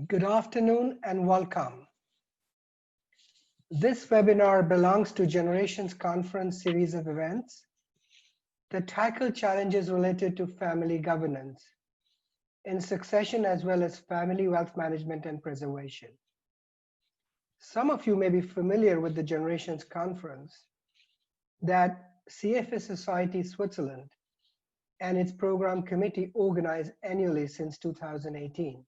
Good afternoon and welcome. This webinar belongs to Generations Conference series of events that tackle challenges related to family governance in succession as well as family wealth management and preservation. Some of you may be familiar with the Generations Conference that CFA Society Switzerland and its program committee organize annually since 2018.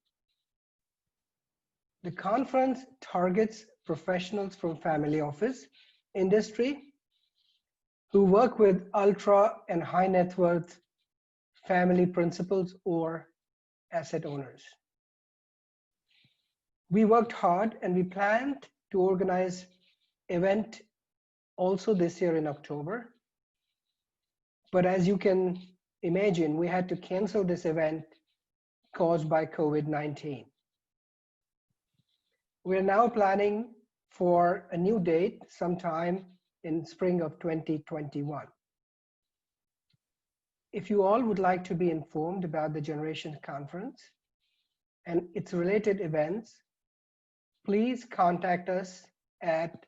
The conference targets professionals from family office industry who work with ultra and high net worth family principals or asset owners. We worked hard and we planned to organize event also this year in October. But as you can imagine, we had to cancel this event caused by COVID-19. We're now planning for a new date sometime in spring of 2021. If you all would like to be informed about the Generations Conference and its related events, please contact us at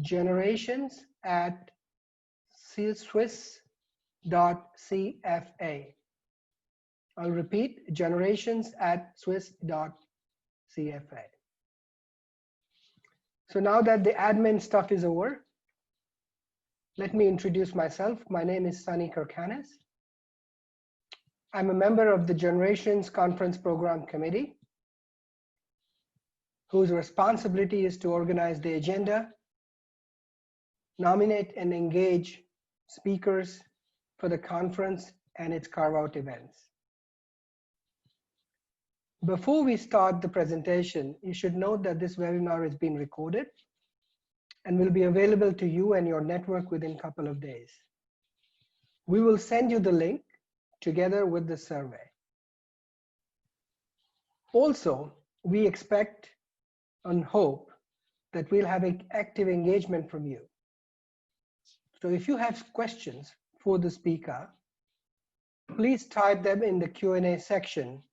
generations@swiss.cfa. I'll repeat, generations@swiss.cfa. So now that the admin stuff is over, let me introduce myself. My name is Karkhanis. I'm a member of the Generations Conference Program Committee, whose responsibility is to organize the agenda, nominate and engage speakers for the conference and its carve-out events. Before we start the presentation, you should note that this webinar is being recorded and will be available to you and your network within a couple of days. We will send you the link together with the survey. Also, we expect and hope that we'll have an active engagement from you. So if you have questions for the speaker, please type them in the Q&A section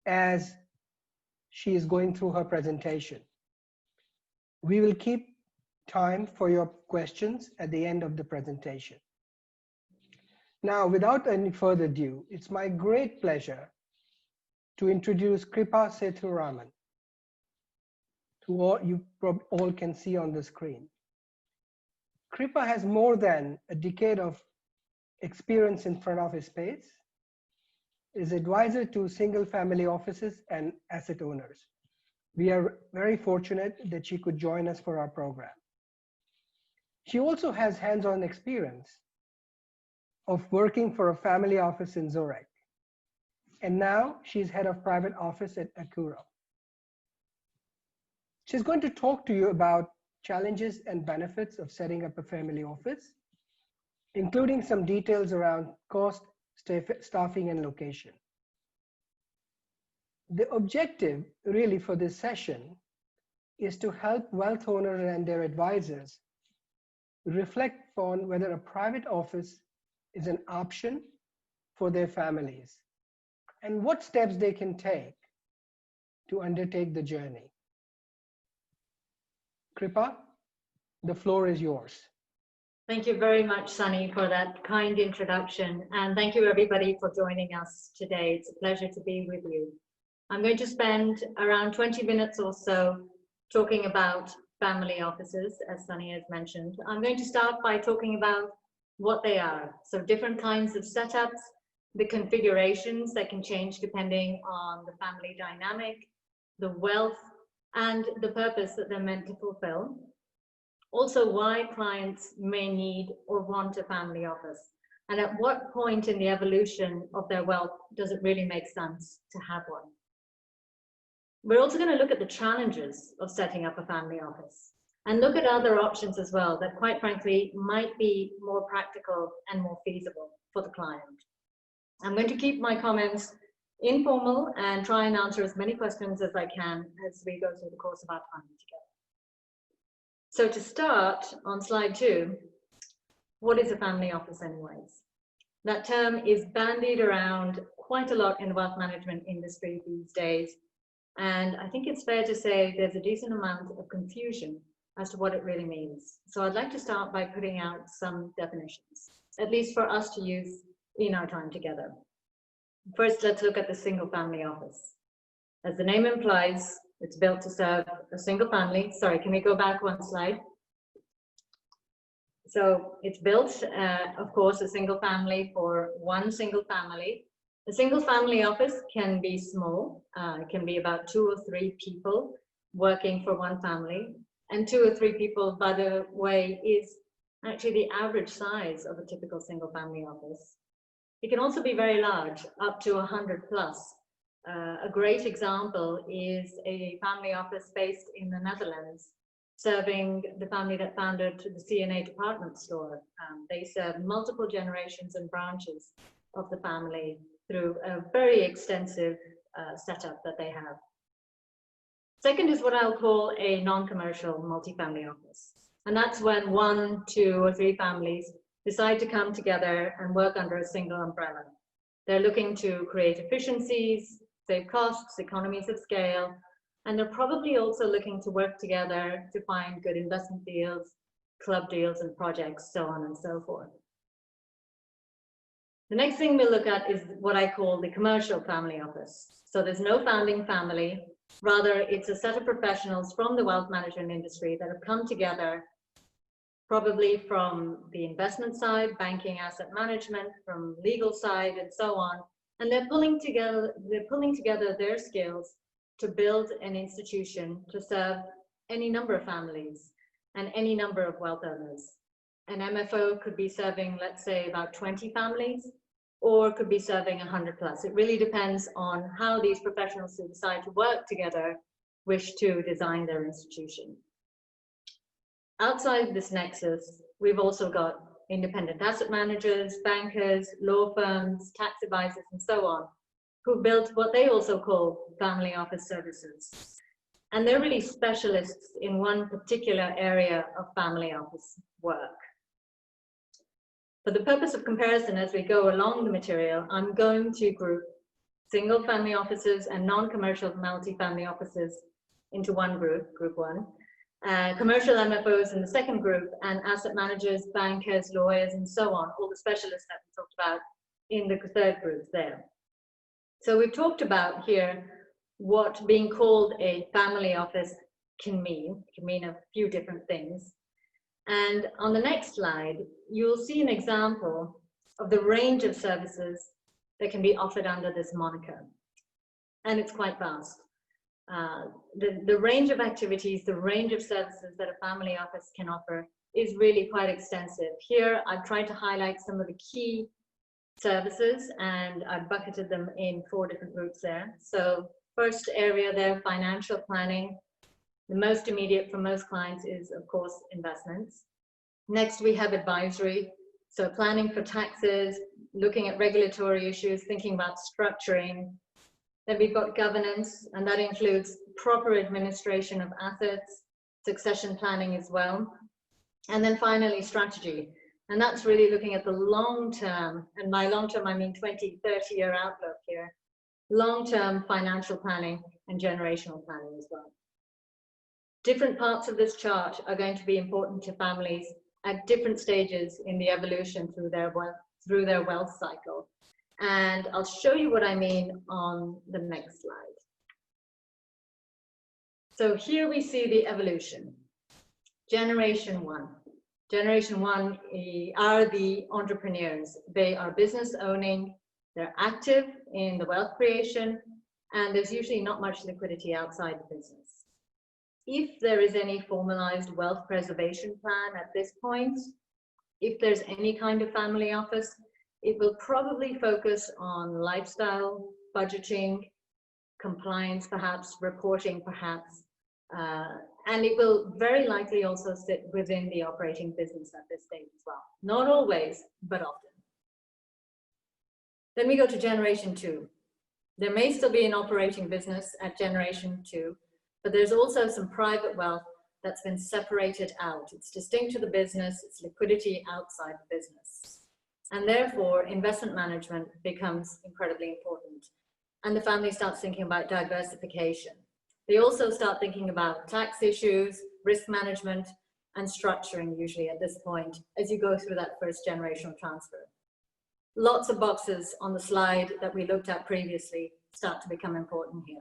as she is going through her presentation. We will keep time for your questions at the end of the presentation. Now, without any further ado, it's my great pleasure to introduce Kripa Sethuraman, who you all can see on the screen. Kripa has more than a decade of experience in front office space, is advisor to single family offices and asset owners. We are very fortunate that she could join us for our program. She also has hands-on experience of working for a family office in Zurich. And now she's head of private office at Accuro. She's going to talk to you about challenges and benefits of setting up a family office, including some details around cost, staffing, and location. The objective really for this session is to help wealth owners and their advisors reflect on whether a private office is an option for their families and what steps they can take to undertake the journey. Kripa, the floor is yours. Thank you very much, Sunny, for that kind introduction. And thank you, everybody, for joining us today. It's a pleasure to be with you. I'm going to spend around 20 minutes or so talking about family offices, as Sunny has mentioned. I'm going to start by talking about what they are. So different kinds of setups, the configurations that can change depending on the family dynamic, the wealth, and the purpose that they're meant to fulfill. Also, why clients may need or want a family office, and at what point in the evolution of their wealth does it really make sense to have one. We're also going to look at the challenges of setting up a family office and look at other options as well that, quite frankly, might be more practical and more feasible for the client. I'm going to keep my comments informal and try and answer as many questions as I can as we go through the course of our time together. So to start, on slide 2, what is a family office anyways? That term is bandied around quite a lot in the wealth management industry these days. And I think it's fair to say there's a decent amount of confusion as to what it really means. So I'd like to start by putting out some definitions, at least for us to use in our time together. First, let's look at the single family office. As the name implies, it's built to serve a single family. Sorry, can we go back one slide? So it's built, of course, a single family for one single family. A single family office can be small. It can be about 2 or 3 people working for one family. And 2 or 3 people, by the way, is actually the average size of a typical single family office. It can also be very large, up to 100 plus. A great example is a family office based in the Netherlands, serving the family that founded the C&A department store. They serve multiple generations and branches of the family through a very extensive setup that they have. Second is what I'll call a non-commercial multifamily office. And that's when 1, 2, or 3 families decide to come together and work under a single umbrella. They're looking to create efficiencies, save costs, economies of scale, and they're probably also looking to work together to find good investment deals, club deals and projects, so on and so forth. The next thing we'll look at is what I call the commercial family office. So there's no founding family. Rather, it's a set of professionals from the wealth management industry that have come together, probably from the investment side, banking, asset management, from legal side, and so on. And they're pulling together their skills to build an institution to serve any number of families and any number of wealth owners. An MFO could be serving, let's say, about 20 families, or could be serving 100 plus. It really depends on how these professionals who decide to work together wish to design their institution. Outside this nexus, we've also got independent asset managers, bankers, law firms, tax advisors, and so on, who built what they also call family office services. And they're really specialists in one particular area of family office work. For the purpose of comparison, as we go along the material, I'm going to group single family offices and non-commercial multifamily offices into one group, group 1, commercial MFOs in the second group, and asset managers, bankers, lawyers, and so on, all the specialists that we talked about in the third group there. So we've talked about here what being called a family office can mean. It can mean a few different things. And on the next slide, you'll see an example of the range of services that can be offered under this moniker. And it's quite vast. The range of activities, the range of services that a family office can offer is really quite extensive. Here, I've tried to highlight some of the key services, and I've bucketed them in 4 different groups there. So first area there, financial planning. The most immediate for most clients is, of course, investments. Next, we have advisory. So planning for taxes, looking at regulatory issues, thinking about structuring. Then we've got governance, and that includes proper administration of assets, succession planning as well. And then finally, strategy. And that's really looking at the long term, and by long term, I mean 20, 30-year outlook here. Long-term financial planning and generational planning as well. Different parts of this chart are going to be important to families at different stages in the evolution through their wealth cycle. And I'll show you what I mean on the next slide. So here we see the evolution. Generation 1. Generation 1 are the entrepreneurs. They are business owning, they're active in the wealth creation, and there's usually not much liquidity outside the business. If there is any formalized wealth preservation plan at this point, if there's any kind of family office, it will probably focus on lifestyle, budgeting, compliance perhaps, reporting perhaps, and it will very likely also sit within the operating business at this stage as well. Not always, but often. Then we go to generation 2. There may still be an operating business at generation 2, but there's also some private wealth that's been separated out. It's distinct to the business, it's liquidity outside the business. And therefore, investment management becomes incredibly important. And the family starts thinking about diversification. They also start thinking about tax issues, risk management, and structuring usually at this point as you go through that first generational transfer. Lots of boxes on the slide that we looked at previously start to become important here.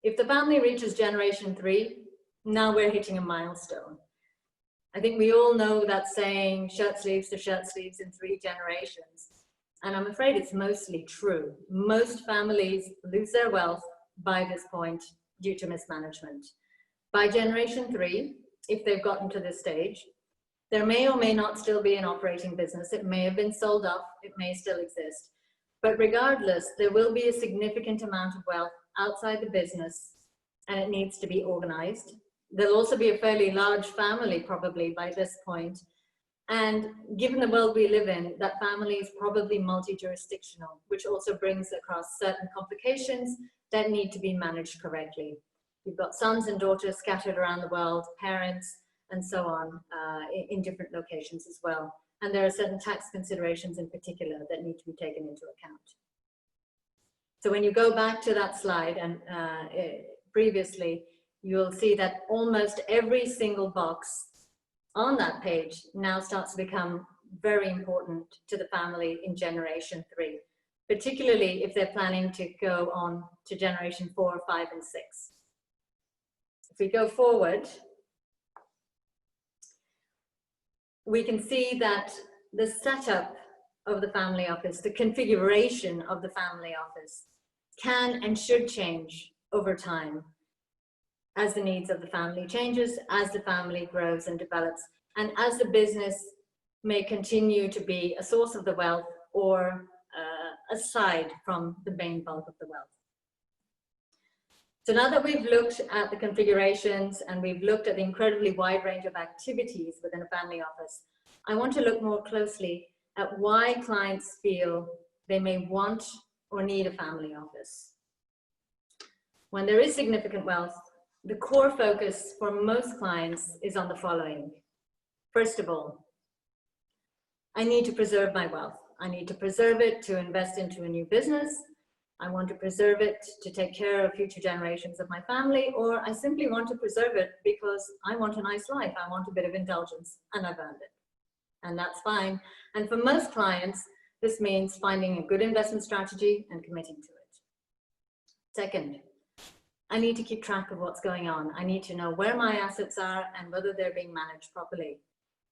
If the family reaches generation 3, now we're hitting a milestone. I think we all know that saying, shirt sleeves to shirt sleeves in 3 generations. And I'm afraid it's mostly true. Most families lose their wealth by this point due to mismanagement. By generation 3, if they've gotten to this stage, there may or may not still be an operating business. It may have been sold off. It may still exist. But regardless, there will be a significant amount of wealth outside the business, and it needs to be organized. There'll also be a fairly large family probably by this point. And given the world we live in, that family is probably multi-jurisdictional, which also brings across certain complications that need to be managed correctly. You've got sons and daughters scattered around the world, parents, and so on in different locations as well. And there are certain tax considerations in particular that need to be taken into account. So when you go back to that slide and previously, you'll see that almost every single box on that page now starts to become very important to the family in generation 3, particularly if they're planning to go on to generation 4, 5, and 6. If we go forward, we can see that the setup of the family office, the configuration of the family office can and should change over time as the needs of the family changes, as the family grows and develops, and as the business may continue to be a source of the wealth or aside from the main bulk of the wealth. So now that we've looked at the configurations and we've looked at the incredibly wide range of activities within a family office, I want to look more closely at why clients feel they may want or need a family office. When there is significant wealth, the core focus for most clients is on the following. First of all, I need to preserve my wealth. I need to preserve it to invest into a new business. I want to preserve it to take care of future generations of my family, or I simply want to preserve it because I want a nice life. I want a bit of indulgence and I've earned it. And that's fine. And for most clients, this means finding a good investment strategy and committing to it. Second, I need to keep track of what's going on. I need to know where my assets are and whether they're being managed properly.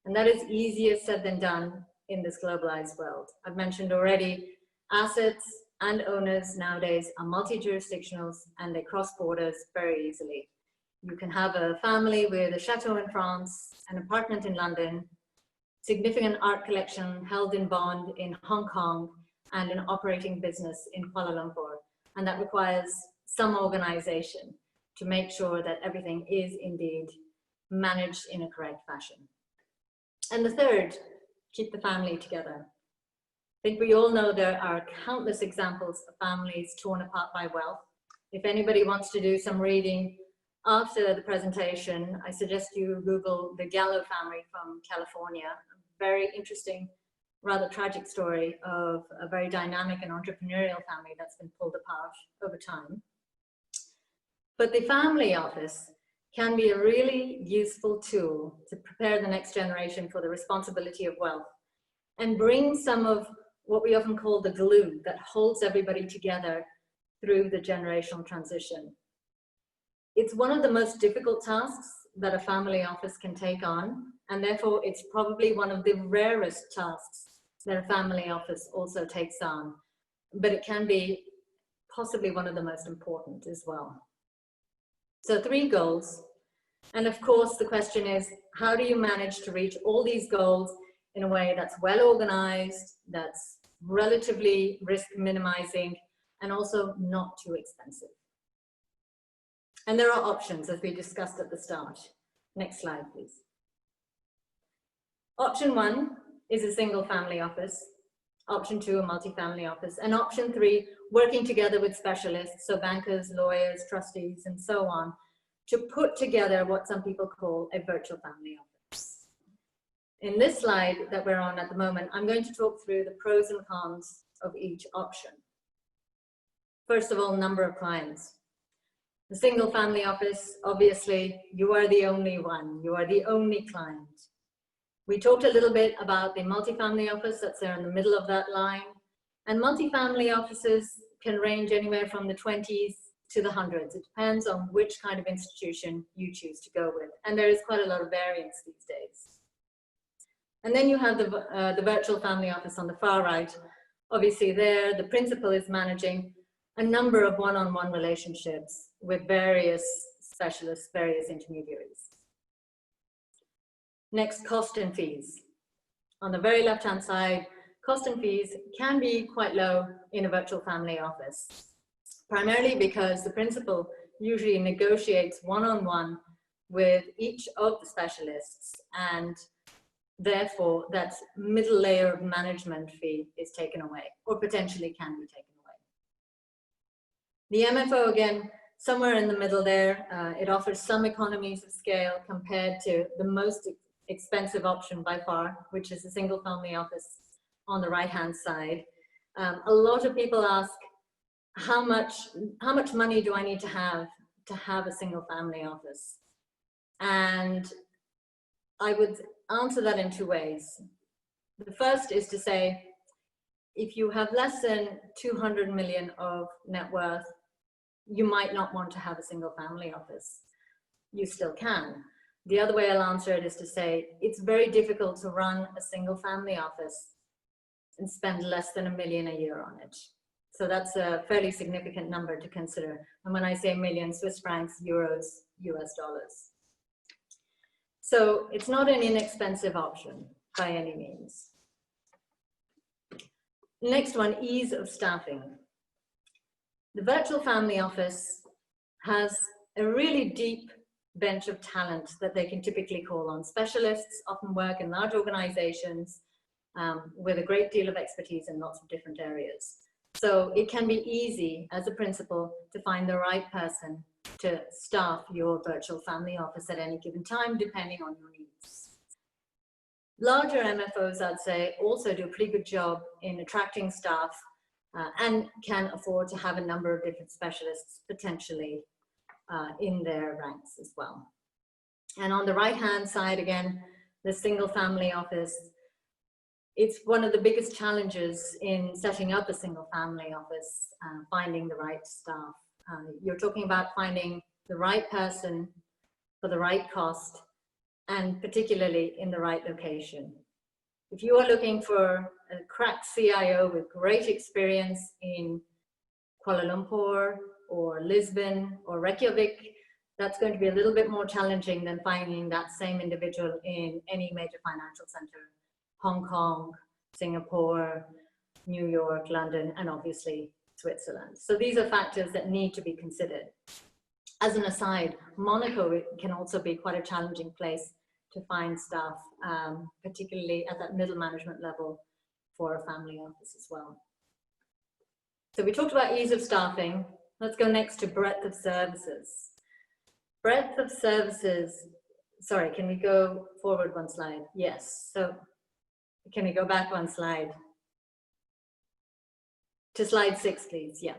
And that is easier said than done in this globalized world. I've mentioned already, assets and owners nowadays are multi-jurisdictionals and they cross borders very easily. You can have a family with a chateau in France, an apartment in London, significant art collection held in bond in Hong Kong, and an operating business in Kuala Lumpur. And that requires some organization to make sure that everything is indeed managed in a correct fashion. And the third, keep the family together. I think we all know there are countless examples of families torn apart by wealth. If anybody wants to do some reading after the presentation, I suggest you Google the Gallo family from California. A very interesting, rather tragic story of a very dynamic and entrepreneurial family that's been pulled apart over time. But the family office can be a really useful tool to prepare the next generation for the responsibility of wealth and bring some of what we often call the glue that holds everybody together through the generational transition. It's one of the most difficult tasks that a family office can take on, and therefore it's probably one of the rarest tasks that a family office also takes on, but it can be possibly one of the most important as well. So 3 goals, and of course the question is, how do you manage to reach all these goals in a way that's well organized, that's relatively risk minimizing, and also not too expensive? And there are options, as we discussed at the start. Next slide, please. Option 1 is a single family office. Option 2, a multi-family office. And option 3, working together with specialists, so bankers, lawyers, trustees, and so on, to put together what some people call a virtual family office. In this slide that we're on at the moment, I'm going to talk through the pros and cons of each option. First of all, number of clients. The single family office, obviously, you are the only one, you are the only client. We talked a little bit about the multifamily office that's there in the middle of that line. And multifamily offices can range anywhere from the 20s to the hundreds. It depends on which kind of institution you choose to go with. And there is quite a lot of variance these days. And then you have the virtual family office on the far right. Obviously there, the principal is managing a number of one-on-one relationships with various specialists, various intermediaries. Next, cost and fees. On the very left-hand side, cost and fees can be quite low in a virtual family office, primarily because the principal usually negotiates one-on-one with each of the specialists, and therefore that middle layer of management fee is taken away, or potentially can be taken away. The MFO, again, somewhere in the middle there, it offers some economies of scale compared to the most expensive option by far, which is a single family office on the right hand side. A lot of people ask, how much money do I need to have a single family office? And I would answer that in two ways. The first is to say, if you have less than 200 million of net worth, you might not want to have a single family office. You still can. The other way I'll answer it is to say, it's very difficult to run a single family office and spend less than $1 million a year on it. So that's a fairly significant number to consider. And when I say million, Swiss francs, euros, US dollars. So it's not an inexpensive option by any means. Next one, ease of staffing. The virtual family office has a really deep bench of talent that they can typically call on. Specialists often work in large organizations with a great deal of expertise in lots of different areas. So it can be easy as a principal to find the right person to staff your virtual family office at any given time, depending on your needs. Larger MFOs, I'd say, also do a pretty good job in attracting staff and can afford to have a number of different specialists potentially in their ranks as well. And on the right-hand side, again, the single family office, it's one of the biggest challenges in setting up a single family office, finding the right staff. You're talking about finding the right person for the right cost, and particularly in the right location. If you are looking for a crack CIO with great experience in Kuala Lumpur or Lisbon or Reykjavik, that's going to be a little bit more challenging than finding that same individual in any major financial center. Hong Kong, Singapore, New York, London, and obviously Switzerland. So these are factors that need to be considered. As an aside, Monaco can also be quite a challenging place to find staff, particularly at that middle management level for a family office as well. So we talked about ease of staffing. Let's go next to breadth of services. Breadth of services, sorry, can we go forward one slide? Yes, so can we go back one slide? To slide 6, please, yeah.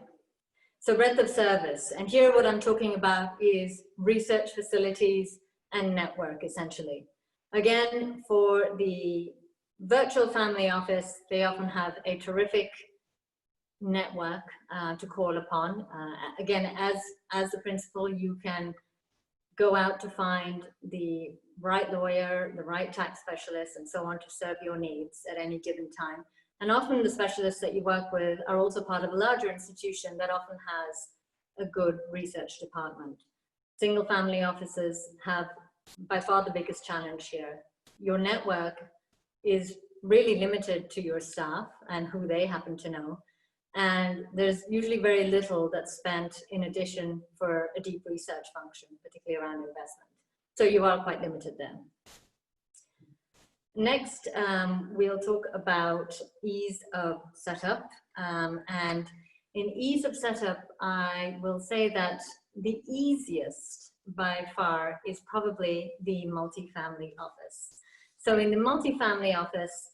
So breadth of service, and here what I'm talking about is research facilities and network, essentially. Again, for the virtual family office, they often have a terrific network to call upon. Again, as the principal, you can go out to find the right lawyer, the right tax specialist, and so on to serve your needs at any given time. And often the specialists that you work with are also part of a larger institution that often has a good research department. Single family offices have by far the biggest challenge here. Your network is really limited to your staff and who they happen to know. And there's usually very little that's spent in addition for a deep research function, particularly around investment. So you are quite limited then. Next, we'll talk about ease of setup. And in ease of setup, I will say that the easiest by far is probably the multifamily office. So in the multifamily office,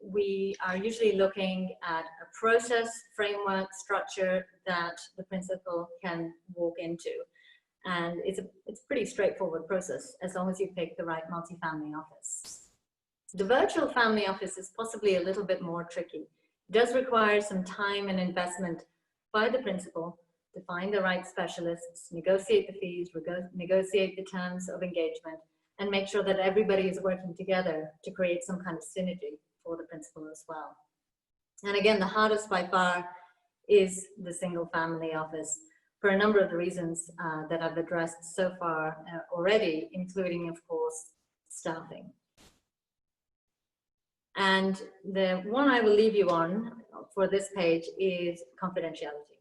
we are usually looking at a process, framework, structure that the principal can walk into. And it's a pretty straightforward process as long as you pick the right multifamily office. The virtual family office is possibly a little bit more tricky. It does require some time and investment by the principal to find the right specialists, negotiate the fees, negotiate the terms of engagement, and make sure that everybody is working together to create some kind of synergy for the principal as well. And again, the hardest by far is the single family office for a number of the reasons that I've addressed so far already, including, of course, staffing. And the one I will leave you on for this page is confidentiality.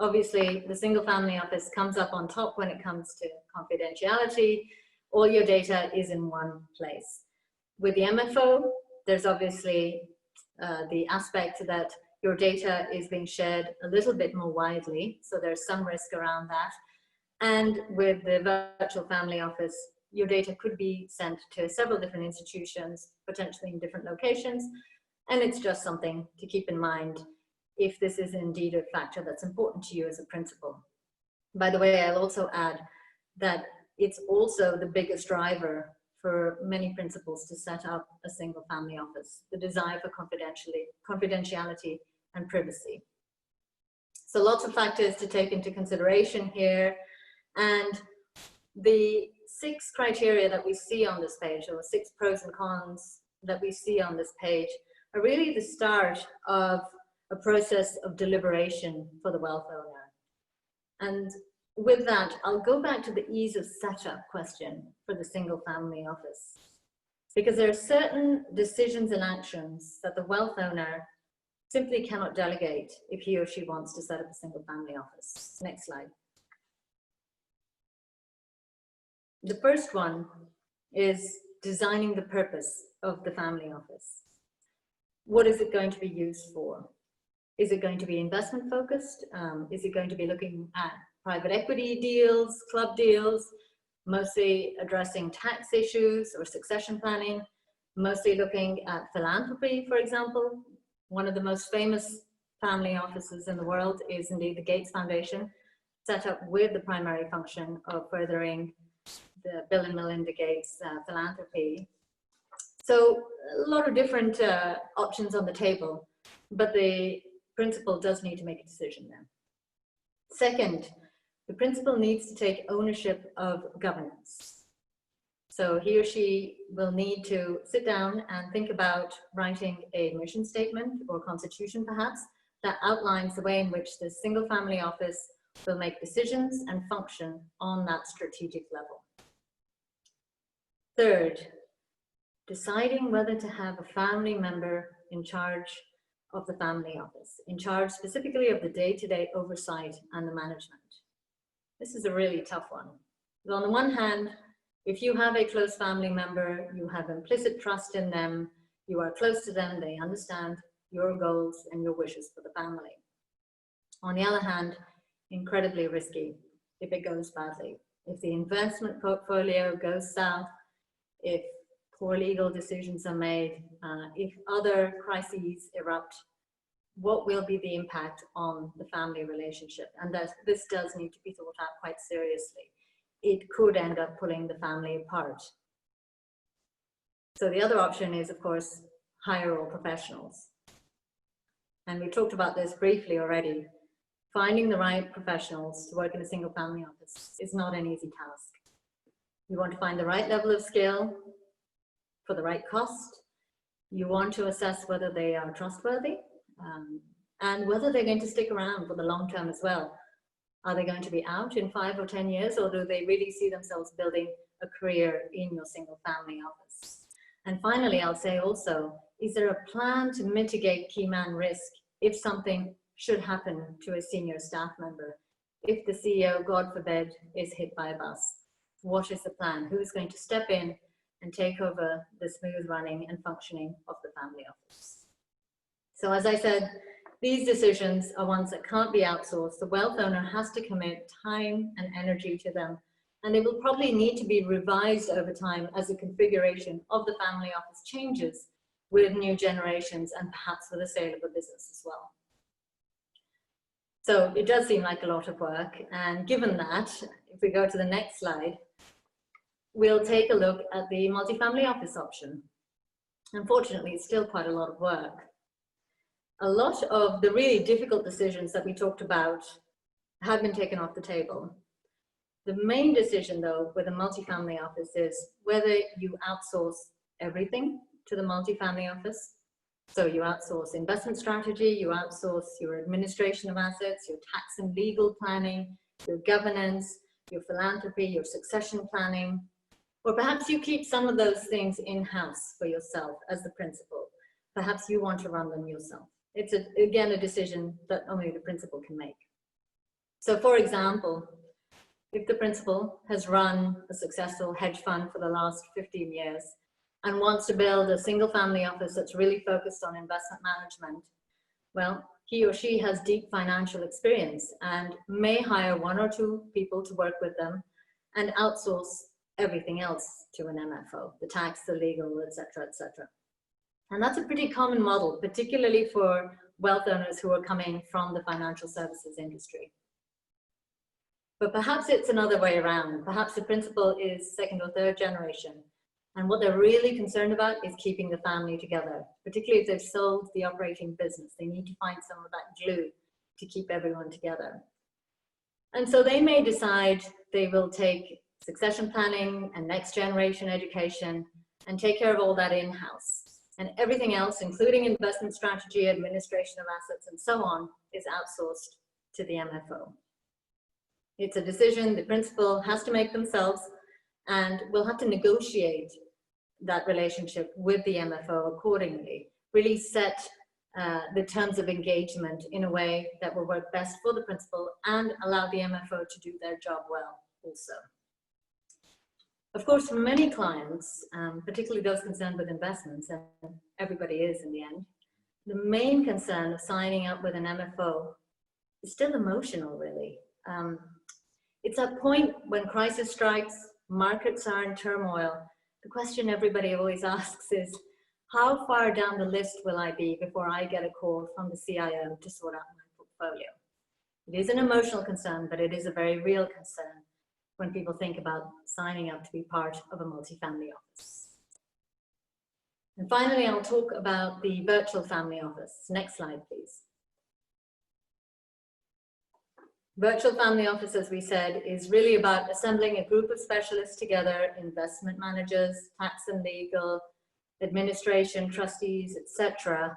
Obviously, the single family office comes up on top when it comes to confidentiality. All your data is in one place. With the MFO, there's obviously the aspect that your data is being shared a little bit more widely, so there's some risk around that. And with the virtual family office, your data could be sent to several different institutions, potentially in different locations, and it's just something to keep in mind if this is indeed a factor that's important to you as a principal. By the way, I'll also add that it's also the biggest driver for many principals to set up a single family office, the desire for confidentiality and privacy. So lots of factors to take into consideration here. And the 6 criteria that we see on this page, or 6 pros and cons that we see on this page, are really the start of a process of deliberation for the wealth owner. And with that, I'll go back to the ease of setup question for the single family office, because there are certain decisions and actions that the wealth owner simply cannot delegate if he or she wants to set up a single family office. Next slide. The first one is designing the purpose of the family office. What is it going to be used for? Is it going to be investment focused? Is it going to be looking at private equity deals, club deals, mostly addressing tax issues or succession planning, mostly looking at philanthropy, for example? One of the most famous family offices in the world is indeed the Gates Foundation, set up with the primary function of furthering the Bill and Melinda Gates philanthropy. So a lot of different options on the table, but the principal does need to make a decision there. Second, the principal needs to take ownership of governance. So he or she will need to sit down and think about writing a mission statement or constitution perhaps that outlines the way in which the single family office will make decisions and function on that strategic level. Third, deciding whether to have a family member in charge of the family office, in charge specifically of the day-to-day oversight and the management. This is a really tough one. So on the one hand, if you have a close family member, you have implicit trust in them, you are close to them, they understand your goals and your wishes for the family. On the other hand, incredibly risky if it goes badly. If the investment portfolio goes south, if poor legal decisions are made, if other crises erupt, what will be the impact on the family relationship? And that this does need to be thought out quite seriously. It could end up pulling the family apart. So the other option is, of course, hire all professionals. And we talked about this briefly already. Finding the right professionals to work in a single family office is not an easy task. You want to find the right level of skill for the right cost. You want to assess whether they are trustworthy and whether they're going to stick around for the long term as well. Are they going to be out in 5 or 10 years, or do they really see themselves building a career in your single family office? And finally, I'll say also, is there a plan to mitigate key man risk if something should happen to a senior staff member? If the CEO, God forbid, is hit by a bus, what is the plan? Who's going to step in and take over the smooth running and functioning of the family office? So as I said, these decisions are ones that can't be outsourced. The wealth owner has to commit time and energy to them, and they will probably need to be revised over time as the configuration of the family office changes, with new generations, and perhaps with the sale of a business as well. So it does seem like a lot of work. And given that, if we go to the next slide, we'll take a look at the multifamily office option. Unfortunately, it's still quite a lot of work. A lot of the really difficult decisions that we talked about have been taken off the table. The main decision, though, with a multifamily office is whether you outsource everything to the multifamily office. So you outsource investment strategy, you outsource your administration of assets, your tax and legal planning, your governance, your philanthropy, your succession planning, or perhaps you keep some of those things in-house for yourself as the principal. Perhaps you want to run them yourself. It's, again, a decision that only the principal can make. So for example, if the principal has run a successful hedge fund for the last 15 years and wants to build a single family office that's really focused on investment management, well, he or she has deep financial experience and may hire 1 or 2 people to work with them and outsource everything else to an MFO, the tax, the legal, etc., etc. And that's a pretty common model, particularly for wealth owners who are coming from the financial services industry. But perhaps it's another way around. Perhaps the principal is 2nd or 3rd generation, and what they're really concerned about is keeping the family together, particularly if they've sold the operating business. They need to find some of that glue to keep everyone together. And so they may decide they will take succession planning and next generation education and take care of all that in-house. And everything else, including investment strategy, administration of assets, and so on, is outsourced to the MFO. It's a decision the principal has to make themselves, and will have to negotiate that relationship with the MFO accordingly, really set the terms of engagement in a way that will work best for the principal and allow the MFO to do their job well also. Of course, for many clients, particularly those concerned with investments, and everybody is in the end, the main concern of signing up with an MFO is still emotional, really. It's a point when crisis strikes, markets are in turmoil. The question everybody always asks is, how far down the list will I be before I get a call from the CIO to sort out my portfolio? It is an emotional concern, but it is a very real concern when people think about signing up to be part of a multifamily office. And finally, I'll talk about the virtual family office. Next slide, please. Virtual family office, as we said, is really about assembling a group of specialists together, investment managers, tax and legal, administration, trustees, etc.,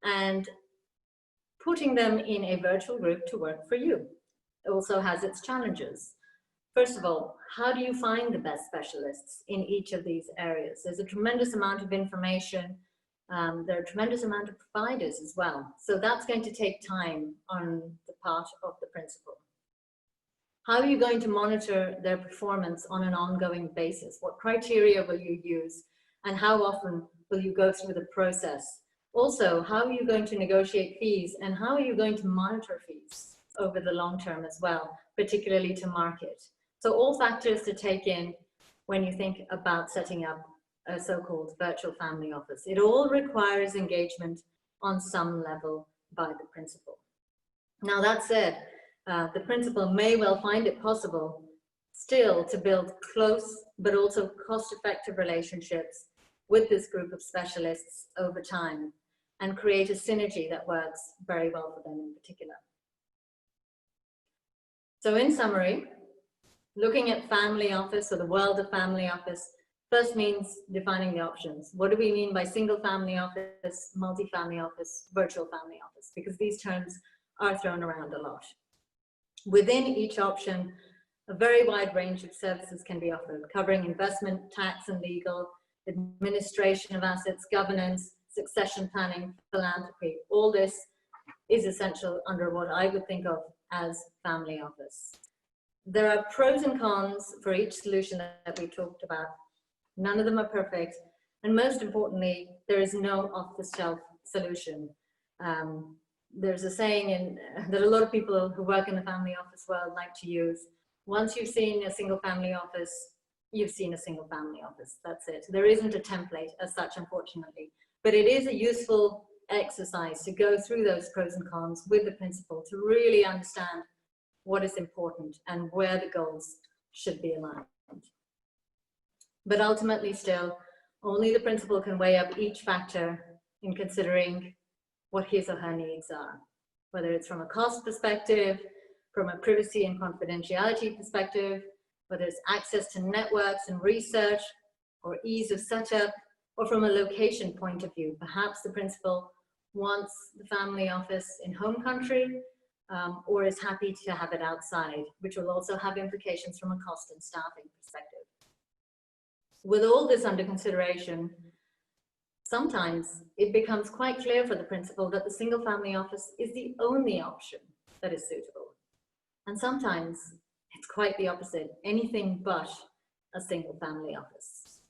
and putting them in a virtual group to work for you. It also has its challenges. First of all, how do you find the best specialists in each of these areas? There's a tremendous amount of information. There are a tremendous amount of providers as well. So that's going to take time on the part of the principal. How are you going to monitor their performance on an ongoing basis? What criteria will you use? And how often will you go through the process? Also, how are you going to negotiate fees? And how are you going to monitor fees over the long term as well, particularly to market? So all factors to take in when you think about setting up a so-called virtual family office. It all requires engagement on some level by the principal. Now that said, the principal may well find it possible still to build close but also cost-effective relationships with this group of specialists over time and create a synergy that works very well for them in particular. So in summary, looking at family office or the world of family office first means defining the options. What do we mean by single family office, multi-family office, virtual family office? Because these terms are thrown around a lot. Within each option, a very wide range of services can be offered, covering investment, tax and legal, administration of assets, governance, succession planning, philanthropy. All this is essential under what I would think of as family office. There are pros and cons for each solution that we talked about. None of them are perfect. And most importantly, there is no off-the-shelf solution. There's a saying that a lot of people who work in the family office world like to use: once you've seen a single family office, you've seen a single family office. That's it. There isn't a template as such, unfortunately. But it is a useful exercise to go through those pros and cons with the principal to really understand what is important and where the goals should be aligned. But ultimately still, only the principal can weigh up each factor in considering what his or her needs are, whether it's from a cost perspective, from a privacy and confidentiality perspective, whether it's access to networks and research, or ease of setup, or from a location point of view. Perhaps the principal wants the family office in home country, or is happy to have it outside, which will also have implications from a cost and staffing perspective. With all this under consideration, sometimes it becomes quite clear for the principal that the single family office is the only option that is suitable. And sometimes it's quite the opposite, anything but a single family office.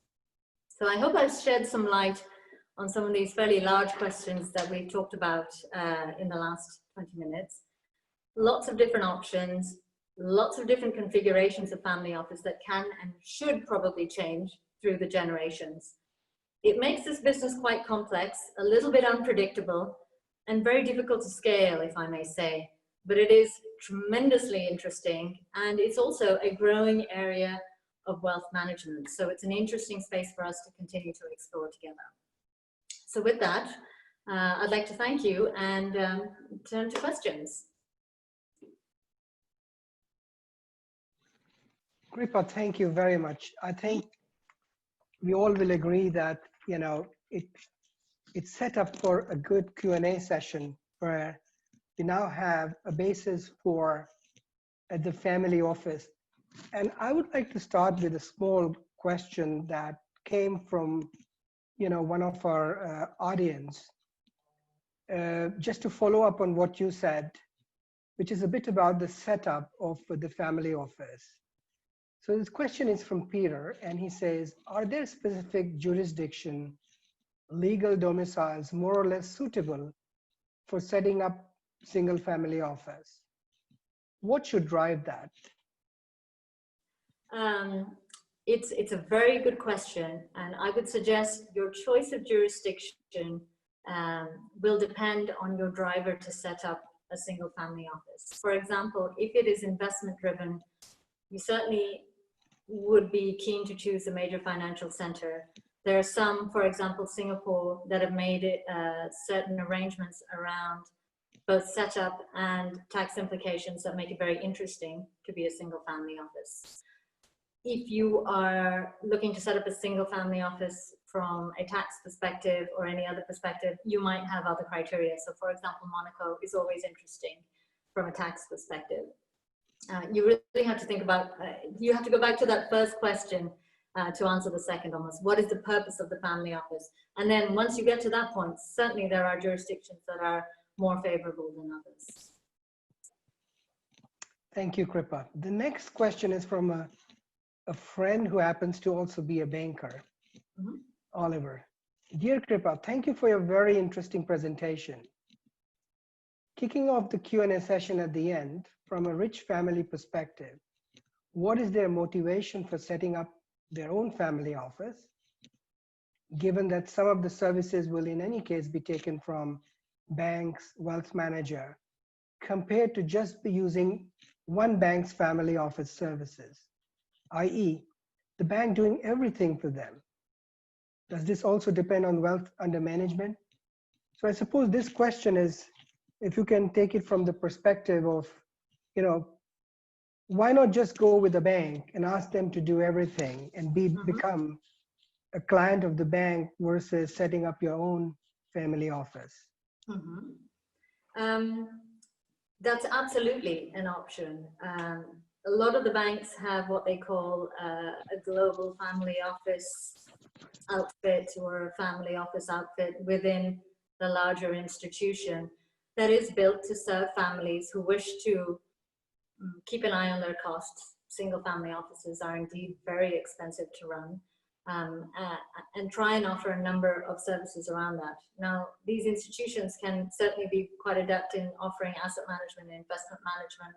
So I hope I've shed some light on some of these fairly large questions that we've talked about in the last 20 minutes. Lots of different options, lots of different configurations of family office that can and should probably change through the generations. It makes this business quite complex, a little bit unpredictable, and very difficult to scale, if I may say. But it is tremendously interesting, and it's also a growing area of wealth management. So it's an interesting space for us to continue to explore together. So with that, I'd like to thank you and turn to questions. Kripa, thank you very much. I think we all will agree that, you know, it's set up for a good Q&A session where we now have a basis for the family office. And I would like to start with a small question that came from, you know, one of our audience, just to follow up on what you said, which is a bit about the setup of the family office. So this question is from Peter, and he says, are there specific jurisdiction, legal domiciles more or less suitable for setting up single family office? What should drive that? It's a very good question, and I would suggest your choice of jurisdiction will depend on your driver to set up a single family office. For example, if it is investment driven, you certainly would be keen to choose a major financial center. There are some, for example, Singapore, that have made it certain arrangements around both setup and tax implications that make it very interesting to be a single family office. If you are looking to set up a single family office from a tax perspective or any other perspective, you might have other criteria. So for example, Monaco is always interesting from a tax perspective. You really have to think about, you have to go back to that first question to answer the second almost. What is the purpose of the family office? And then once you get to that point, certainly there are jurisdictions that are more favorable than others. Thank you, Kripa. The next question is from a friend who happens to also be a banker, Oliver. Dear Kripa, thank you for your very interesting presentation. Kicking off the Q&A session at the end, from a rich family perspective, what is their motivation for setting up their own family office, given that some of the services will in any case be taken from banks, wealth manager, compared to just using one bank's family office services, i.e. the bank doing everything for them? Does this also depend on wealth under management? So I suppose this question is, if you can take it from the perspective of, you know, why not just go with the bank and ask them to do everything and become a client of the bank versus setting up your own family office? That's absolutely an option. A lot of the banks have what they call a global family office outfit or a family office outfit within the larger institution that is built to serve families who wish to keep an eye on their costs. Single family offices are indeed very expensive to run, and try and offer a number of services around that. Now, these institutions can certainly be quite adept in offering asset management and investment management.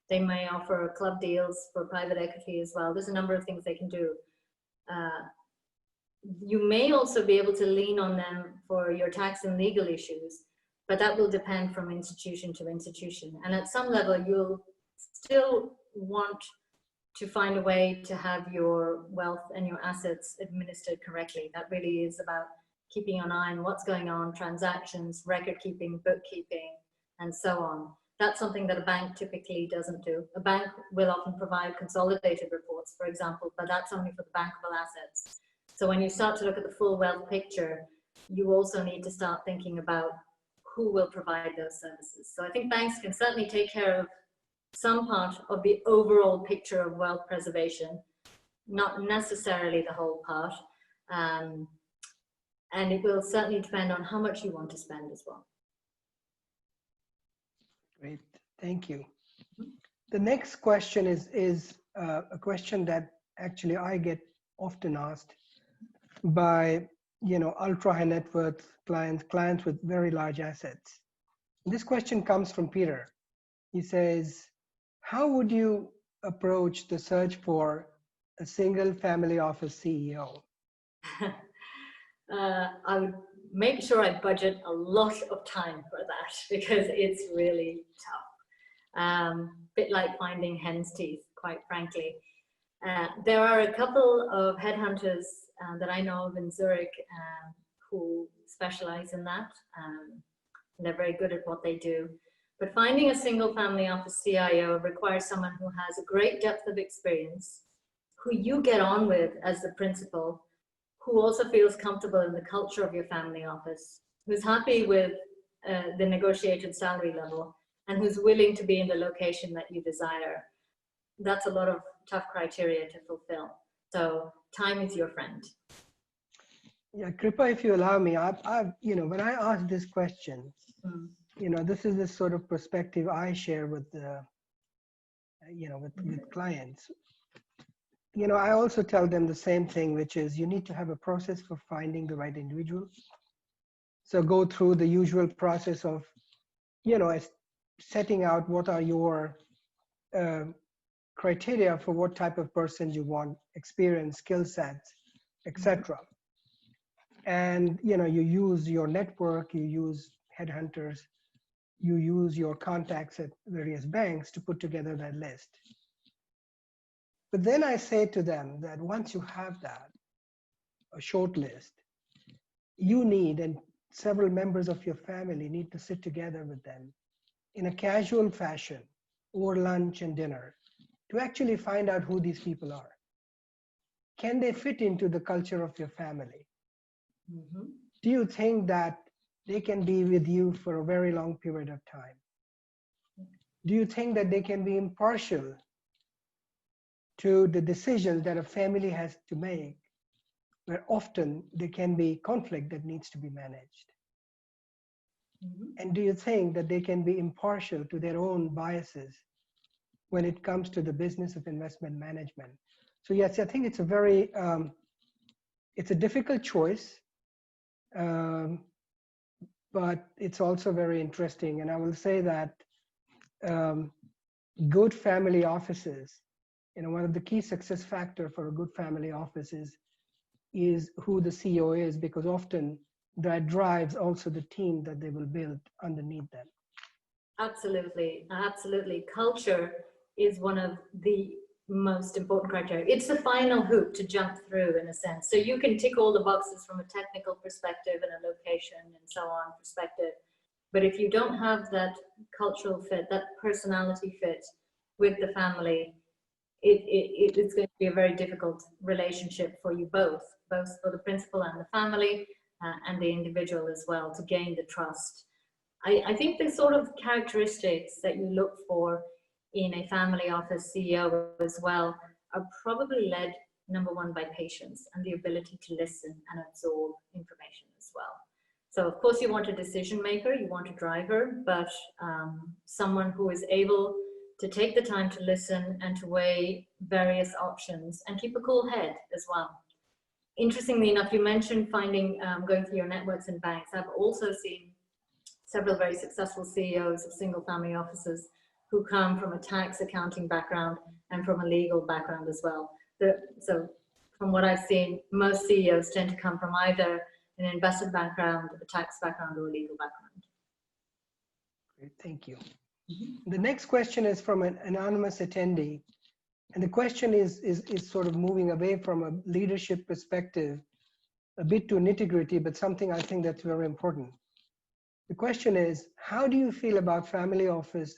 They may offer club deals for private equity as well. There's a number of things they can do. You may also be able to lean on them for your tax and legal issues, but that will depend from institution to institution. And at some level, you'll still want to find a way to have your wealth and your assets administered correctly. That really is about keeping an eye on what's going on, transactions, record keeping, bookkeeping, and so on. That's something that a bank typically doesn't do. A bank will often provide consolidated reports, for example, but that's only for the bankable assets. So when you start to look at the full wealth picture, you also need to start thinking about who will provide those services. So I think banks can certainly take care of some part of the overall picture of wealth preservation, not necessarily the whole part. And it will certainly depend on how much you want to spend as well. Great, thank you. The next question is a question that actually I get often asked by ultra high net worth clients with very large assets. This question comes from Peter. He says, how would you approach the search for a single family office CEO? I would make sure I budget a lot of time for that, because it's really tough. Bit like finding hen's teeth, quite frankly. There are a couple of headhunters that I know of in Zurich who specialize in that. They're very good at what they do. But finding a single family office CIO requires someone who has a great depth of experience, who you get on with as the principal, who also feels comfortable in the culture of your family office, who's happy with the negotiated salary level, and who's willing to be in the location that you desire. That's a lot of tough criteria to fulfill. So time is your friend. Yeah, Kripa, if you allow me, when I ask this question, this is the sort of perspective I share with with clients. I also tell them the same thing, which is you need to have a process for finding the right individual. So go through the usual process of, setting out what are your criteria for what type of person you want, experience, skill sets, etc. And you use your network, you use headhunters, you use your contacts at various banks to put together that list. But then I say to them that once you have that, a short list, you need, and several members of your family need to sit together with them in a casual fashion over lunch and dinner to actually find out who these people are. Can they fit into the culture of your family? Do you think that they can be with you for a very long period of time? Do you think that they can be impartial to the decisions that a family has to make, where often there can be conflict that needs to be managed? And do you think that they can be impartial to their own biases when it comes to the business of investment management? So yes, I think it's a very, it's a difficult choice, but it's also very interesting. And I will say that good family offices, one of the key success factor for a good family office is who the CEO is, because often that drives also the team that they will build underneath them. Absolutely, absolutely. Culture is one of the most important criteria. It's the final hoop to jump through, in a sense. So you can tick all the boxes from a technical perspective and a location and so on perspective. But if you don't have that cultural fit, that personality fit with the family, it's going to be a very difficult relationship for you both for the principal and the family, and the individual as well, to gain the trust. I think the sort of characteristics that you look for in a family office CEO as well are probably led, number one, by patience and the ability to listen and absorb information as well. So of course you want a decision maker, you want a driver, but someone who is able to take the time to listen and to weigh various options and keep a cool head as well. Interestingly enough, you mentioned finding, going through your networks in banks. I've also seen several very successful CEOs of single family offices who come from a tax accounting background and from a legal background as well. So from what I've seen, most CEOs tend to come from either an investment background, a tax background, or a legal background. Great, thank you. The next question is from an anonymous attendee. And the question is sort of moving away from a leadership perspective, a bit to nitty-gritty, but something I think that's very important. The question is, how do you feel about family office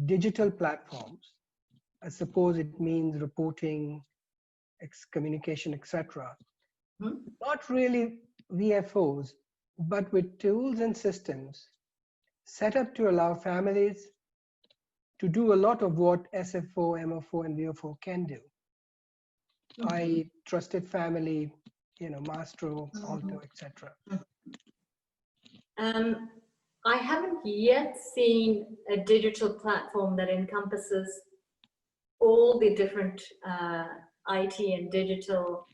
digital platforms? I suppose it means reporting, communication, etc. Not really VFOs, but with tools and systems set up to allow families to do a lot of what SFO, MFO, and VFO can do. I trusted family, Mastro, Alto, etc. I haven't yet seen a digital platform that encompasses all the different IT and digital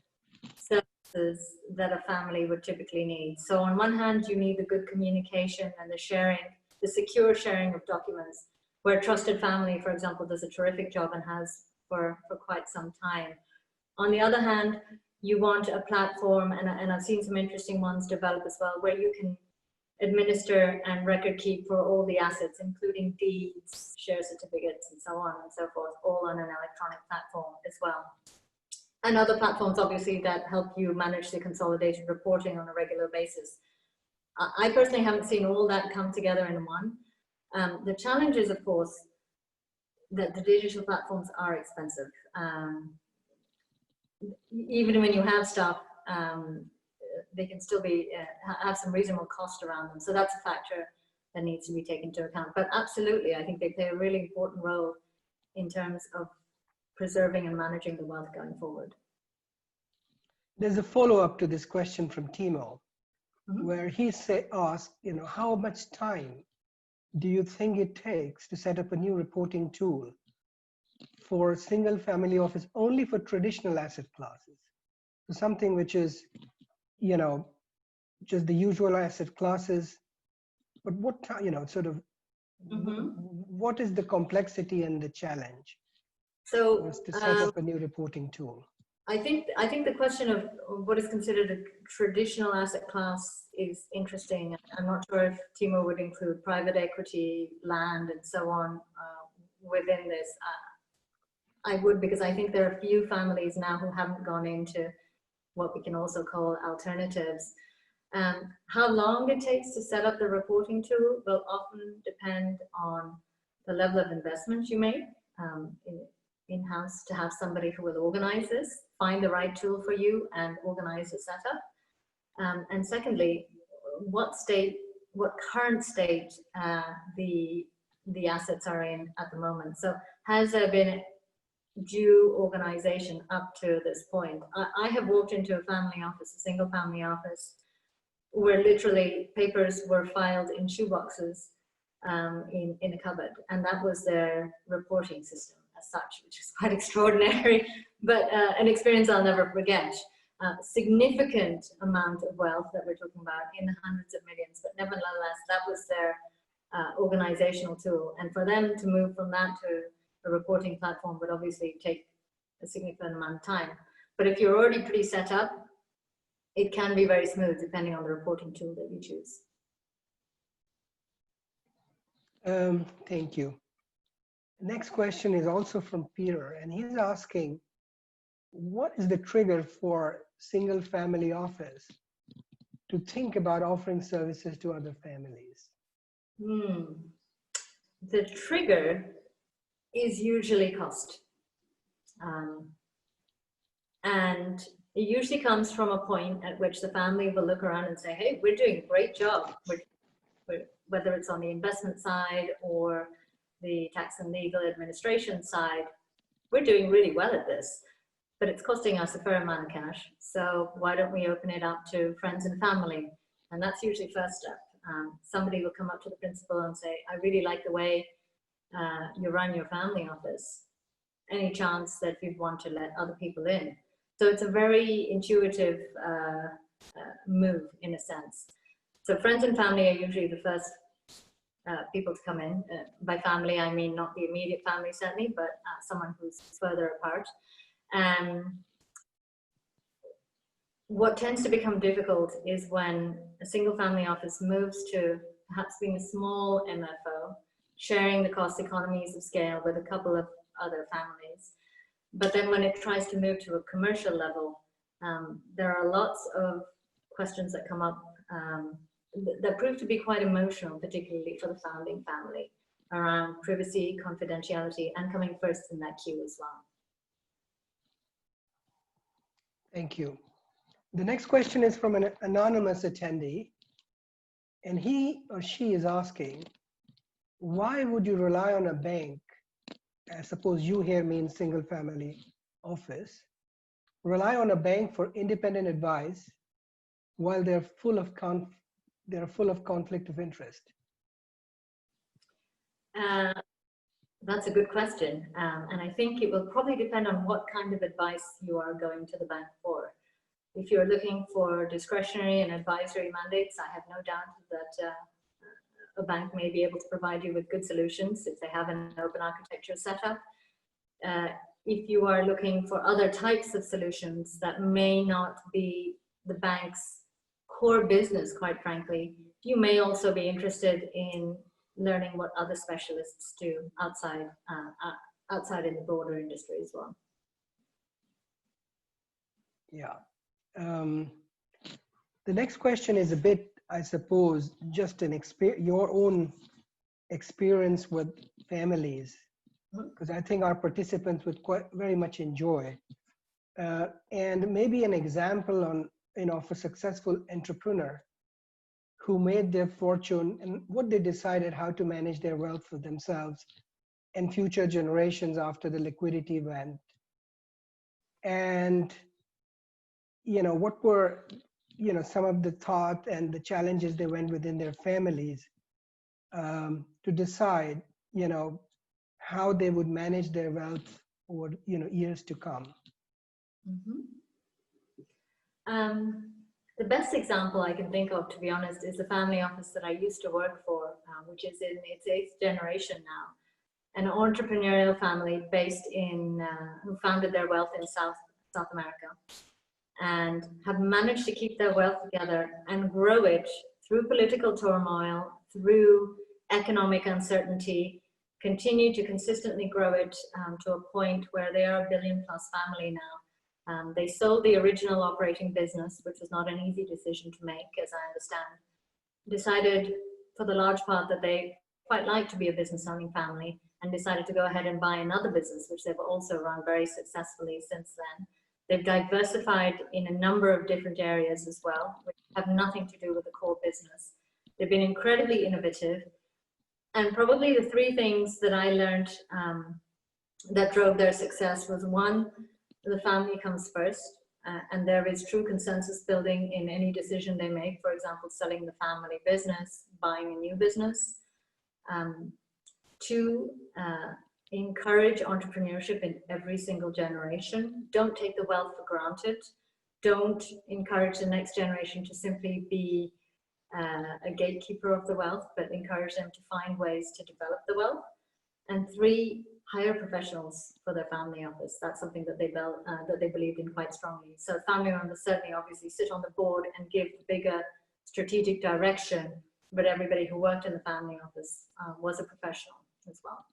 services that a family would typically need. So on one hand, you need the good communication and the sharing, the secure sharing of documents, where Trusted Family, for example, does a terrific job and has for quite some time. On the other hand, you want a platform, and I've seen some interesting ones develop as well, where you can administer and record keep for all the assets, including deeds, share certificates, and so on and so forth, all on an electronic platform as well. And other platforms, obviously, that help you manage the consolidated reporting on a regular basis. I personally haven't seen all that come together in one. The challenge is, of course, that the digital platforms are expensive. Even when you have stuff, they can still be have some reasonable cost around them. So that's a factor that needs to be taken into account. But absolutely, I think they play a really important role in terms of preserving and managing the wealth going forward. There's a follow-up to this question from Timo, where he asked, how much time do you think it takes to set up a new reporting tool for a single family office only for traditional asset classes? So something which is, just the usual asset classes, but what time, sort of, what is the complexity and the challenge so to set up a new reporting tool? I think the question of what is considered a traditional asset class is interesting. I'm not sure if Timo would include private equity, land, and so on within this. I would, because I think there are a few families now who haven't gone into what we can also call alternatives. How long it takes to set up the reporting tool will often depend on the level of investment you make in-house to have somebody who will organize this, find the right tool for you, and organize the setup. And secondly, what current state the assets are in at the moment. So has there been due organization up to this point? I have walked into a family office, a single family office, where literally papers were filed in shoeboxes in a cupboard, and that was their reporting system as such, which is quite extraordinary, but an experience I'll never forget. Significant amount of wealth that we're talking about, in the hundreds of millions, but nevertheless, that was their organizational tool. And for them to move from that to a reporting platform would obviously take a significant amount of time. But if you're already pretty set up, it can be very smooth depending on the reporting tool that you choose. Thank you. Next question is also from Peter, and he's asking, what is the trigger for single family office to think about offering services to other families? The trigger is usually cost. And it usually comes from a point at which the family will look around and say, hey, we're doing a great job, whether it's on the investment side or the tax and legal administration side, we're doing really well at this, but it's costing us a fair amount of cash. So why don't we open it up to friends and family? And that's usually first step. Somebody will come up to the principal and say, I really like the way you run your family office. Any chance that you'd want to let other people in? So it's a very intuitive move in a sense. So friends and family are usually the first people to come in. By family, I mean not the immediate family certainly, but someone who's further apart. what tends to become difficult is when a single family office moves to perhaps being a small MFO, sharing the cost economies of scale with a couple of other families. But then when it tries to move to a commercial level, there are lots of questions that come up that prove to be quite emotional, particularly for the founding family, around privacy, confidentiality, and coming first in that queue as well. Thank you. The next question is from an anonymous attendee, and he or she is asking, why would you rely on a bank? I suppose you here means single family office. Rely on a bank for independent advice while they're full of conflict of interest. That's a good question. And I think it will probably depend on what kind of advice you are going to the bank for. If you're looking for discretionary and advisory mandates, I have no doubt that a bank may be able to provide you with good solutions if they have an open architecture setup. If you are looking for other types of solutions that may not be the bank's core business, quite frankly, you may also be interested in learning what other specialists do outside in the broader industry as well. Yeah. The next question is a bit, I suppose, just your own experience with families, because I think our participants would very much enjoy, and maybe an example of a successful entrepreneur who made their fortune and what they decided how to manage their wealth for themselves and future generations after the liquidity event. And what were some of the thought and the challenges they went within their families to decide how they would manage their wealth over years to come. The best example I can think of, to be honest, is the family office that I used to work for, which is in its 8th generation now. An entrepreneurial family based who founded their wealth in South America, and have managed to keep their wealth together and grow it through political turmoil, through economic uncertainty, continue to consistently grow it to a point where they are a billion-plus family now. They sold the original operating business, which was not an easy decision to make, as I understand. Decided for the large part that they quite like to be a business-owning family, and decided to go ahead and buy another business, which they've also run very successfully since then. They've diversified in a number of different areas as well, which have nothing to do with the core business. They've been incredibly innovative. And probably the 3 things that I learned that drove their success was, 1, the family comes first, and there is true consensus building in any decision they make. For example, selling the family business, buying a new business. 2, encourage entrepreneurship in every single generation. Don't take the wealth for granted. Don't encourage the next generation to simply be a gatekeeper of the wealth, but encourage them to find ways to develop the wealth. And 3, hire professionals for their family office. That's something that they believed in quite strongly. So family members certainly obviously sit on the board and give the bigger strategic direction, but everybody who worked in the family office was a professional as well.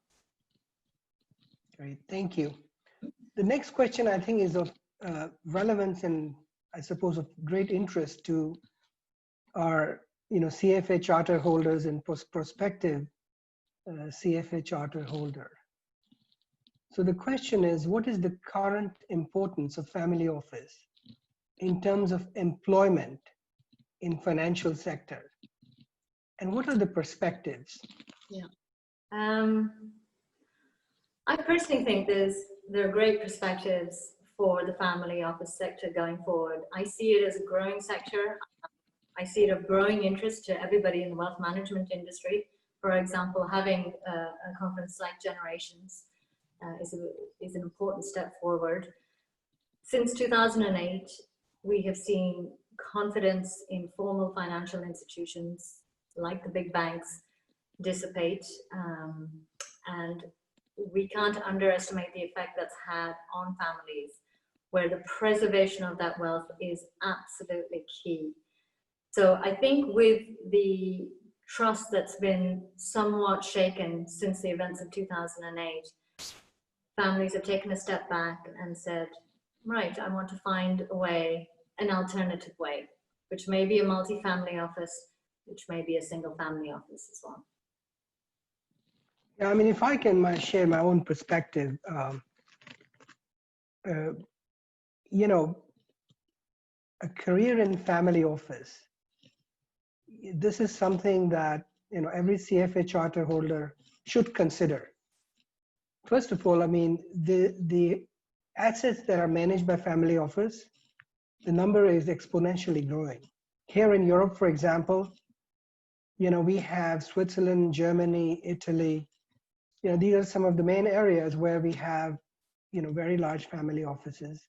Great, thank you. The next question I think is of relevance and I suppose of great interest to our CFA charter holders and prospective CFA charter holder. So the question is, what is the current importance of family office in terms of employment in financial sector? And what are the perspectives? Yeah. I personally think there are great perspectives for the family office sector going forward. I see it as a growing sector. I see it of growing interest to everybody in the wealth management industry. For example, having a conference like Generations is an important step forward. Since 2008, we have seen confidence in formal financial institutions like the big banks dissipate, and we can't underestimate the effect that's had on families where the preservation of that wealth is absolutely key. So I think with the trust that's been somewhat shaken since the events of 2008, families have taken a step back and said, right, I want to find a way, an alternative way, which may be a multi-family office, which may be a single family office as well. Yeah, I mean, if I can share my own perspective, you know, a career in family office, this is something that, you know, every CFA charter holder should consider. First of all, I mean, the assets that are managed by family office, the number is exponentially growing. Here in Europe, for example, you know, we have Switzerland, Germany, Italy. You know, these are some of the main areas where we have, you know, very large family offices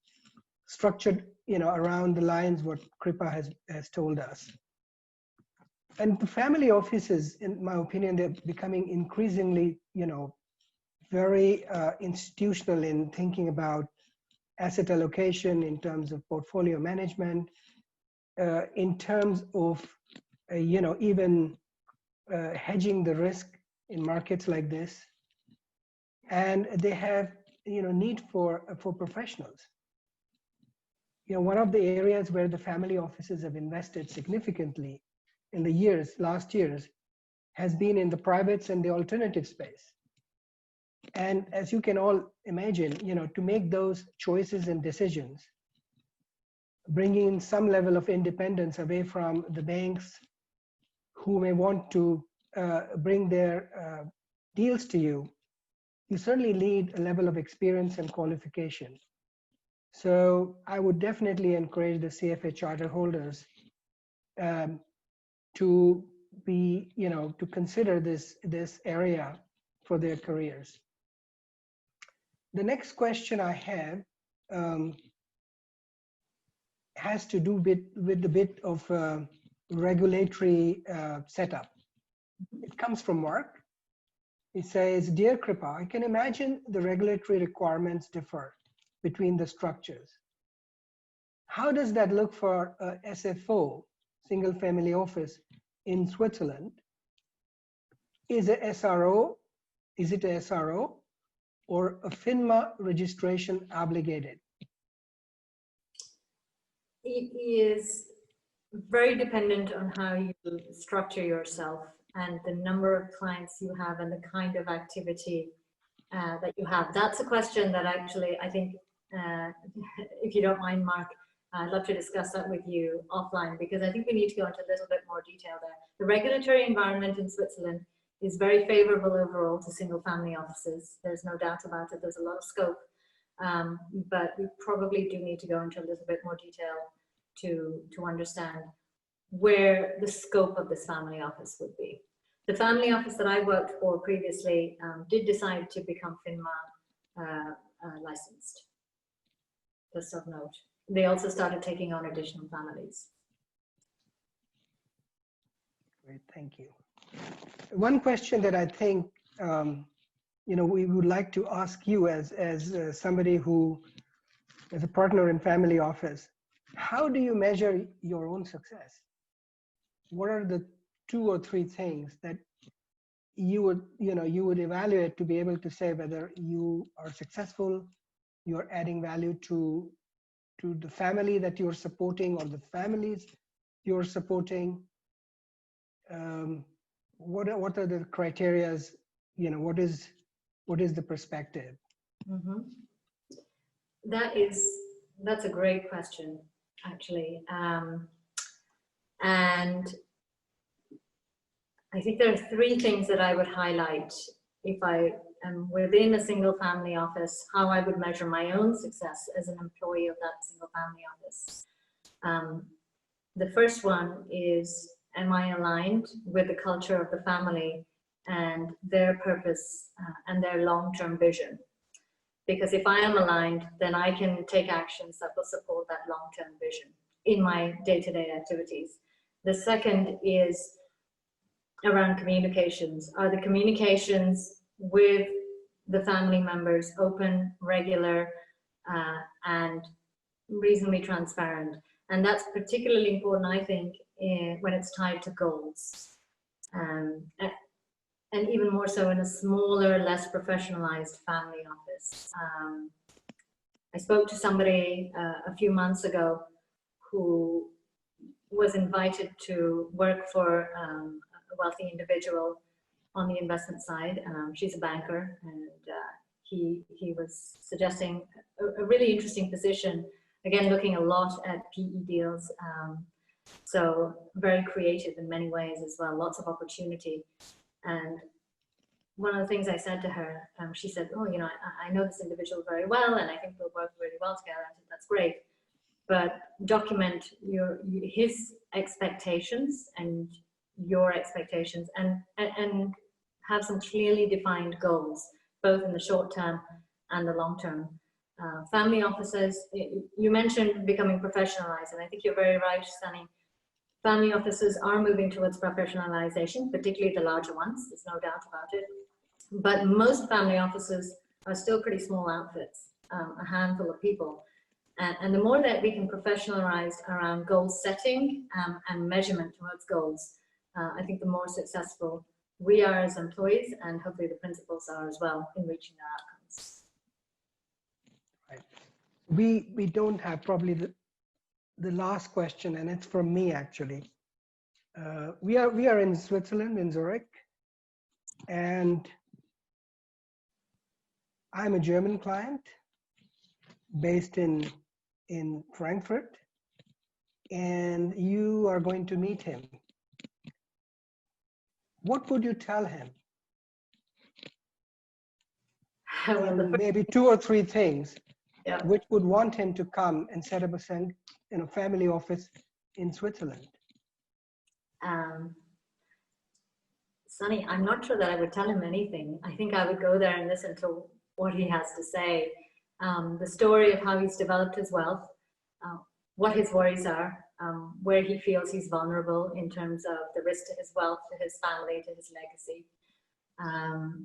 structured, you know, around the lines what Kripa has told us. And the family offices, in my opinion, they're becoming increasingly, you know, very institutional in thinking about asset allocation, in terms of portfolio management, in terms of, you know, even hedging the risk in markets like this. And they have, you know, need for professionals. You know, one of the areas where the family offices have invested significantly in the last years, has been in the privates and the alternative space. And as you can all imagine, you know, to make those choices and decisions, bringing in some level of independence away from the banks who may want to bring their deals to you, you certainly need a level of experience and qualification. So I would definitely encourage the CFA charter holders to be, you know, to consider this area for their careers. The next question I have has to do with a bit of regulatory setup. It comes from Mark. It says, "Dear Kripa, I can imagine the regulatory requirements differ between the structures. How does that look for a SFO, single family office in Switzerland? Is it a SRO or a FINMA registration obligated?" It is very dependent on how you structure yourself and the number of clients you have and the kind of activity that you have. That's a question that actually, I think, if you don't mind, Mark, I'd love to discuss that with you offline, because I think we need to go into a little bit more detail there. The regulatory environment in Switzerland is very favorable overall to single family offices. There's no doubt about it. There's a lot of scope, but we probably do need to go into a little bit more detail to understand where the scope of this family office would be. The family office that I worked for previously did decide to become FINMA licensed, just of note. They also started taking on additional families. Great, thank you. One question that I think you know, we would like to ask you as somebody who is a partner in family office, how do you measure your own success? What are the 2 or 3 things that you would evaluate to be able to say whether you are successful, you're adding value to the family that you're supporting or the families you're supporting? What are the criterias? You know, what is the perspective? Mm-hmm. That's a great question, actually. And I think there are 3 things that I would highlight if I am within a single family office, how I would measure my own success as an employee of that single family office. The first one is, am I aligned with the culture of the family and their purpose and their long-term vision? Because if I am aligned, then I can take actions that will support that long-term vision in my day-to-day activities. The second is around communications. Are the communications with the family members open, regular, and reasonably transparent. And that's particularly important, I think, when it's tied to goals. And even more so in a smaller, less professionalized family office. I spoke to somebody a few months ago who was invited to work for a wealthy individual on the investment side. She's a banker, and he was suggesting a really interesting position, again, looking a lot at PE deals. So very creative in many ways as well, lots of opportunity. And one of the things I said to her, she said, oh, you know, I know this individual very well, and I think we'll work really well together. I said, that's great. But document his expectations and your expectations, and have some clearly defined goals, both in the short term and the long term. Family offices, you mentioned becoming professionalized, and I think you're very right, Sunny. Family offices are moving towards professionalization, particularly the larger ones, there's no doubt about it. But most family offices are still pretty small outfits, a handful of people. And the more that we can professionalize around goal setting and measurement towards goals, I think the more successful we are as employees, and hopefully the principals are as well in reaching their outcomes. Right. We don't have probably the last question, and it's from me actually. We are in Switzerland, in Zurich, and I'm a German client based in Frankfurt, and you are going to meet him. What would you tell him? Maybe 2 or 3 things, yeah, which would want him to come and set up a family office in Switzerland. Sunny, I'm not sure that I would tell him anything. I think I would go there and listen to what he has to say. The story of how he's developed his wealth, what his worries are, where he feels he's vulnerable in terms of the risk to his wealth, to his family, to his legacy,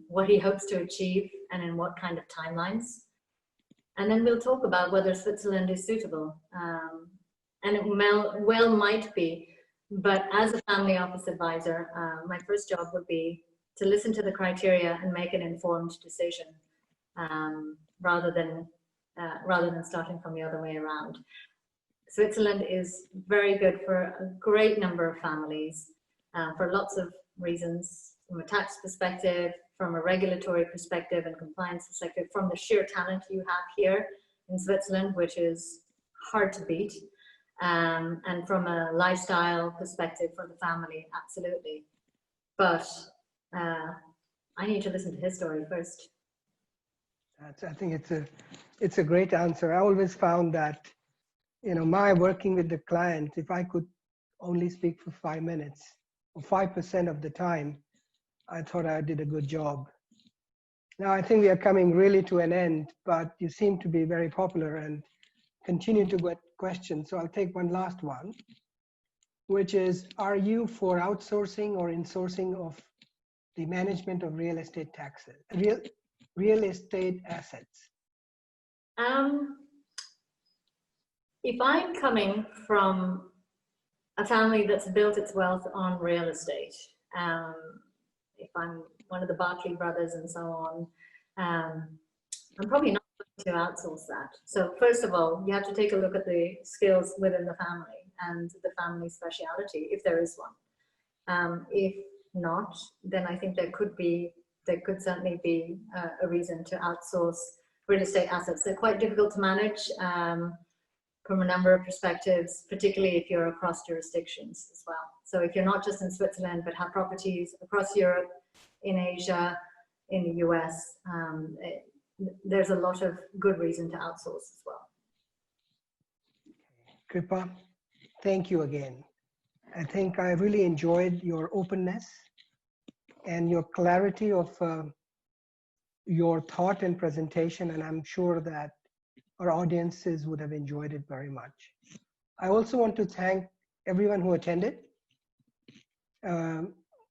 what he hopes to achieve and in what kind of timelines. And then we'll talk about whether Switzerland is suitable. And it well might be, but as a family office advisor, my first job would be to listen to the criteria and make an informed decision, rather than starting from the other way around. Switzerland is very good for a great number of families, for lots of reasons, from a tax perspective, from a regulatory perspective and compliance perspective, from the sheer talent you have here in Switzerland, which is hard to beat, and from a lifestyle perspective for the family, absolutely. But I need to listen to his story first. I think it's a great answer. I always found that, my working with the client, if I could only speak for 5 minutes or 5% of the time, I thought I did a good job. Now I think we are coming really to an end, but you seem to be very popular and continue to get questions. So I'll take one last one, which is, are you for outsourcing or insourcing of the management of real estate taxes, real estate assets? If I'm coming from a family that's built its wealth on real estate, if I'm one of the Barclay brothers and so on, I'm probably not going to outsource that. So first of all, you have to take a look at the skills within the family and the family speciality, if there is one. If not, then I think there could certainly be a reason to outsource real estate assets. They're quite difficult to manage from a number of perspectives, particularly if you're across jurisdictions as well. So if you're not just in Switzerland, but have properties across Europe, in Asia, in the US, there's a lot of good reason to outsource as well. Kripa, thank you again. I think I really enjoyed your openness and your clarity of your thought and presentation, and I'm sure that our audiences would have enjoyed it very much. I also want to thank everyone who attended.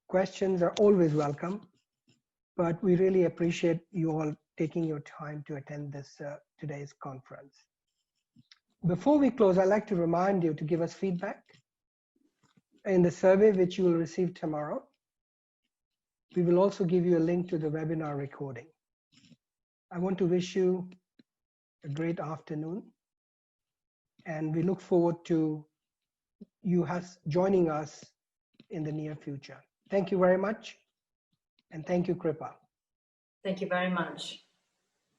Questions are always welcome, but we really appreciate you all taking your time to attend this today's conference. Before we close, I'd like to remind you to give us feedback in the survey which you will receive tomorrow. We will also give you a link to the webinar recording. I want to wish you a great afternoon, and we look forward to you joining us in the near future. Thank you very much, and thank you, Kripa. Thank you very much.